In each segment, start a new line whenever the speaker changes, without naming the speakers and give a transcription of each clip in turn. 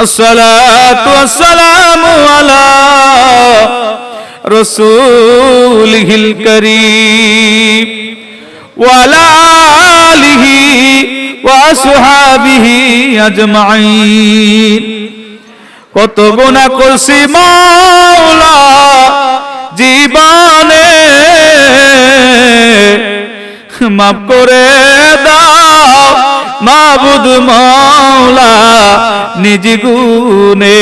আসসালাতু ওয়াসসালামু আলা রাসূলিহিল কারীম ওয়া আলা আলিহি ওয়া আসহাবিহি আজমাইন। কত গুনাহ করছি মাওলা জীবনে, মাফ করে দাও মাবুদ মাওলা নিজ গুণে।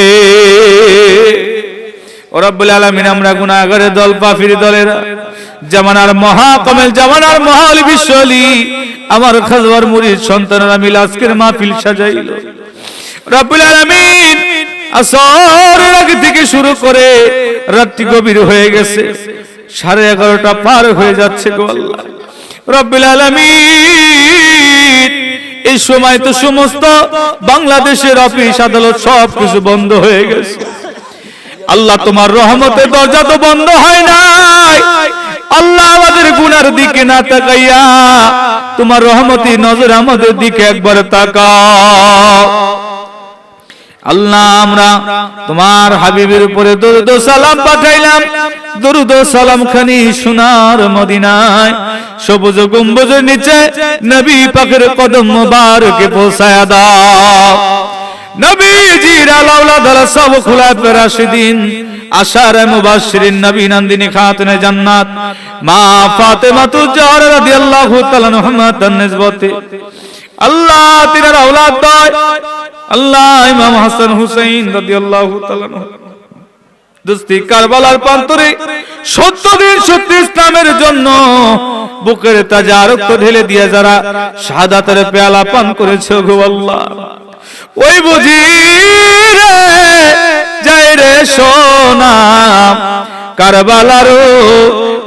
ও রব্বুল আলামিন, আমরা গুনাহগারের দল, পাপীর দলের জামানার মহাকামেল, জামানার মহাল বিশ্বলি আমার খাজওয়ার মুরিদ সন্তানেরা মিলে আজকের মাহফিল সাজাইল। রব্বুল আলামিন, আসরের আগে থেকে শুরু করে রাত্রি গভীর হয়ে গেছে, 11:30টা পার হয়ে যাচ্ছে গো আল্লাহ রব্বুল আলামিন। এই সময় তো সমস্ত বাংলাদেশের অফিস আদালত সবকিছু বন্ধ হয়ে গেছে। আল্লাহ, তোমার রহমতের দরজা তো বন্ধ হয় নাই। আল্লাহ, আমাদের গুনার দিকে না তাকাইয়া তোমার রহমতি নজর আমাদের দিকে একবার তাকাও। আল্লাহ, আমরা তোমার হাবিবের উপরে দরুদ ও সালাম পাঠাইলাম। দরুদ ও সালাম খানি সোনার মদিনায় সবুজ গম্বুজের নিচে নবী পাকের কদম মোবারকে পৌঁছায়া দাও। নবীজির আওলাদ সব খুলাফায়ে রাশিদিন, আশারে মুবাশশিরিন, নবী নন্দিনী খাতুনে জান্নাত মা ফাতেমাতুজ জাহরা রাদিয়াল্লাহু তাআলা আনহা তার নিসবতে আল্লাহ তিনার আওলাদ দয়। আল্লাহ, ইমাম হাসান হুসাইন রাদিয়াল্লাহু তাআলা দুস্তি কারবালার প্রান্তরে 70 দিন সত্যি ইসলামের জন্য বুকের তাজা রক্ত ঢেলে দিয়ে যারা শাহাদাতের পেয়ালা পান করেছে গো আল্লাহ, ওই বুঝি রে যায় রে সোনা কারবালার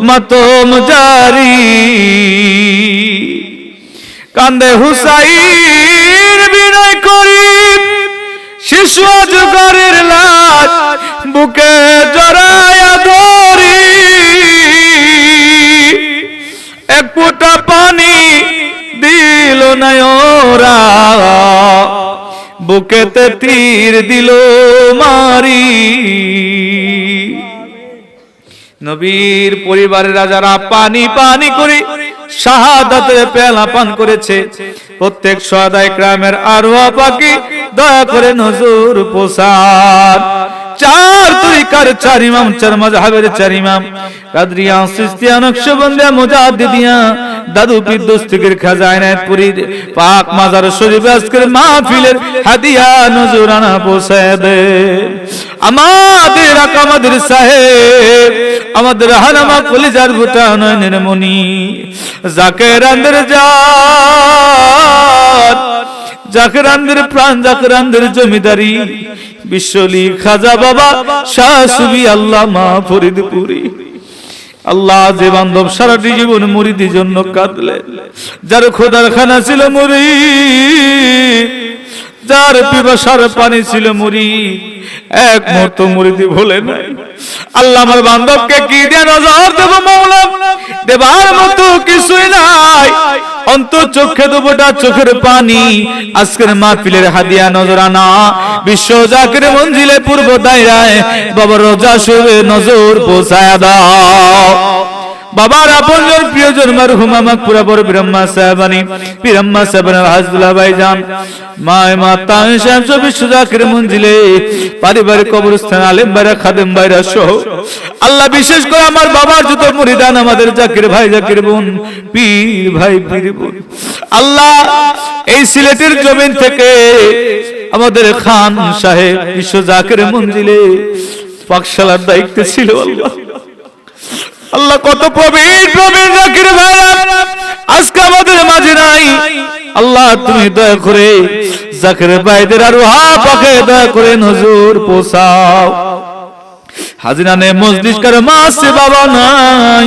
মাতম জারি। কান্দে হুসাইন বিনয় করি, শিশু অজগরের লাশ বুকে জড়ায়া ধরি। এক ফোঁটা পানি দিল না ওরা, বুকেতে তীর দিল মারি। নবীর পরিবারের যারা পানি পানি করে শাহাদাতের পেয়ালা পান করেছে, প্রত্যেক শুহাদায়ে কেরামের আরওয়াহ পাকি দয়া করে নজর পোষান। 4 তরিকার 4 ইমাম, 4 মাযহাবের 4 ইমাম, কাদরিয়া, চিশতিয়া, নকশবন্দিয়া, মুজাদ্দিদিয়া, দাদু পীর দস্তগীর খাজা ইনায়েতপুরীর পাক মাজার শরীফে আজকের মাহফিলের হাদিয়া নজরানা পৌঁছায় দে। আমাদের আকা, আমাদের সাহেব, আমাদের হারামা কলিজার ভুটা নয়নের মনি, জাকেরানদের জান, জাকেরানদের প্রাণ, জাকেরানদের জমিদারি বিশ্বলি খাজা বাবা শাহ সুবি আল্লামা ফরিদপুরি। আল্লাহ, যে বান্ধব সারাটি জীবন মুরিদের জন্য কাঁদলেন, যার খোদার খানা ছিল মুরিদ, যার পিপাসার পানি ছিল মুরিদ, এক মুহূর্ত মুরিদি ভুলে নাই। আল্লাহ, আমার বান্ধবকে কি দিয়ে নজর দেব মাওলা? দেবার মতো কিছুই নাই, অন্তর চোখে দুবোটা চোখের পানি। আজকের মাহফিলের হাদিয়া নজরানা বিশ্ব জাকির মঞ্জিলে পূর্ব দায়রায় বাবার রোজা শরীফে নজর পৌঁছায়া দাও। বাবার আপনজন প্রিয়জন মরহুমা মাকপুরা বড় ব্রহ্মা সাহেবানী ব্রহ্মা সাহেবের হাজদুল্লাহ ভাইজান, মা তাই সাহেব বিশ্ব জাকির মঞ্জিলে পারিবারিক কবরস্থান আলেম ভাইরা, খাদেম ভাইরা সহ আল্লাহ, বিশেষ করে আমার বাবার যত মুরিদান, আমাদের জাকির ভাই, জাকির বোন, পীর ভাই, পীর বোন, আল্লাহ এই সিলেটের জমিন থেকে আমাদের খান সাহেব বিশ্ব জাকির মঞ্জিলে পাকশালার দায়িত্বে ছিল। আল্লাহ, আল্লাহ কত প্রবীণ প্রবীণ জাকির ভাইরা আজকে আমাদের মাঝে নাই। আল্লাহ, তুমি দয়া করে জাকির ভাইদের রুহা পাকে দয়া করে নজর পৌঁছাও। হাজিরানে মজলিস কার মা আছে বাবা নাই,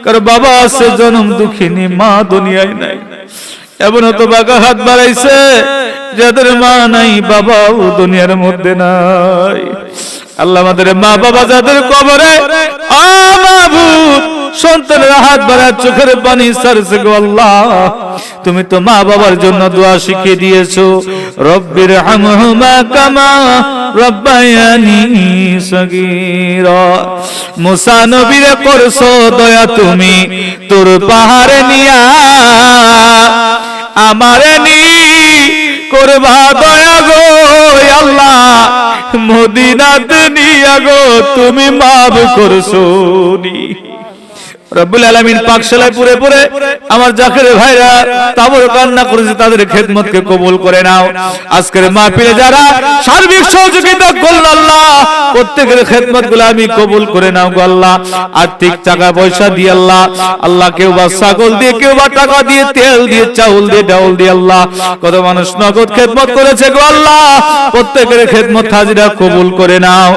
কার বাবা আছে জনম দুঃখিনী মা দুনিয়ায় নাই, এমন তো বাঁকা হাত বাড়াইছে যাদের মা নাই বাবাও দুনিয়ার মধ্যে নাই। আল্লাহ আমাদের মা বাবা যাদের কবরে, ও মাবুদ সন্তানের হাত বাড়ায় চোখের পানি সারছে গো আল্লাহ, তুমি তো মা বাবার জন্য দোয়া শিখিয়ে দিয়েছো, রব্বির হামহুমা কামা রব্বায়ানি সগীরা। মুসা নবীরে করছো দয়া তুমি তোর পাহাড়ে নিয়া, আমারে নি করবা দয়া গো আল্লাহ, মদিনাতে নিয়া গো তুমি মাফ করছো নি। রব্বুল আলামিন পাকশালায় পুরে পুরে আমার জাকের ভাইরা তাবর কান্না করেছে, তাদের খেদমতকে কবুল করে নাও। আজকের মাহফিলে যারা সার্বিক সহযোগিতা করল আল্লাহ, প্রত্যেকের খেদমতগুলো আমি কবুল করে নাও গো আল্লাহ। আর্থিক টাকা পয়সা দিয়ে আল্লাহ, আল্লাহ কেউ বা ছাগল দিয়ে, কেউ বা টাকা দিয়ে, তেল দিয়ে, চাউল দিয়ে, ডাউল দিয়ে আল্লাহ, কত মানুষ নগদ খেদমত করেছে গো আল্লাহ, প্রত্যেকের খেদমত হাজিরা কবুল করে নাও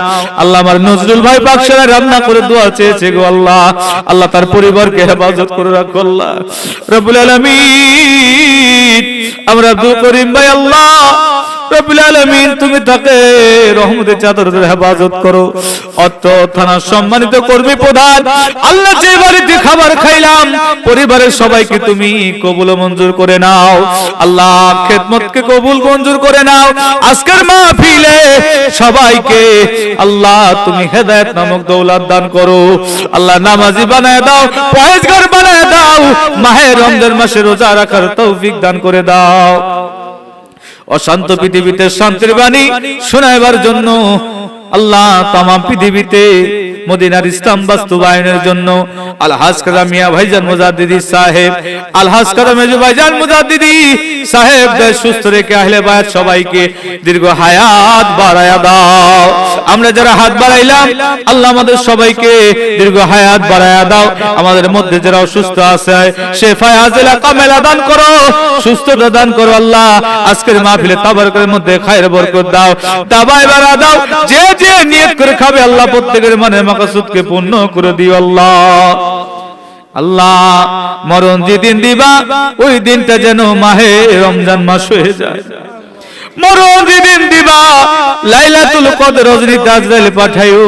আল্লাহ। আমার নজরুল ভাই পাকশালায় রান্না করে দোয়া চেয়েছে গো আল্লাহ, আল্লাহ তার পরিবারকে হেফাজত করে রাখো আল্লাহ রব্বুল আলামিন। আমরা দোয়া করি ভাই আল্লাহ রব্বুল আলামিন, তুমি তাকে রহমতের চাদরে হেফাজত করো। অত্র থানার সম্মানিত কর্মী প্রধান আল্লাহ, যে বাড়িতে খাবার খাইলাম পরিবারের সবাইকে তুমি কবুল মঞ্জুর করে নাও আল্লাহ, খেদমতকে কবুল মঞ্জুর করে নাও। আজকের মাহফিলে সবাইকে আল্লাহ তুমি হেদায়েত নামক দৌলত দান করো আল্লাহ, নামাজি বানায় দাও, পরহেজগার বানায় দাও, মাহে রমজান মাসে রোজা রাখার তৌফিক দান করে দাও। অশান্ত পৃথিবীতে শান্তির বাণী শোনাবার জন্য আল্লাহ তাম পৃথিবীতে মদিনার ইসলাম বাস্তবায়নের জন্য আলহাজ কাদা মিয়া ভাইজান মুজাদ্দিদি সাহেব, আলহাজ কাদা মেজু ভাইজান মুজাদ্দিদি সাহেব সুস্থ রেখে আহলে বায়াত সবাইকে দীর্ঘ হায়াত বাড়ায়া দাও। আমরা যারা হাত বাড়াইলাম আল্লাহ আমাদের সবাইকে দীর্ঘ হায়াত বাড়ায়া দাও। আমাদের মধ্যে যারা অসুস্থ আছে শেফায়ে আজিলা কামেলা দান করো, সুস্থতা দান করো আল্লাহ। আজকের মাহফিলে তাবারকের মধ্যে খায়ের বরকত দাও, দাবাই বাড়া দাও। যে যে নিয়ত করে খাবে আল্লাহ প্রত্যেকের মনের মাকসুদকে পূর্ণ করে দিও আল্লাহ। আল্লাহ মরণ যেদিন দিবা ওই দিনটা যেন মাহে রমজান মাস হয়ে যায়। মরণ যেদিন দিবা লাইলাতুল কদর রজনীতে আজরাইল পাঠাইও।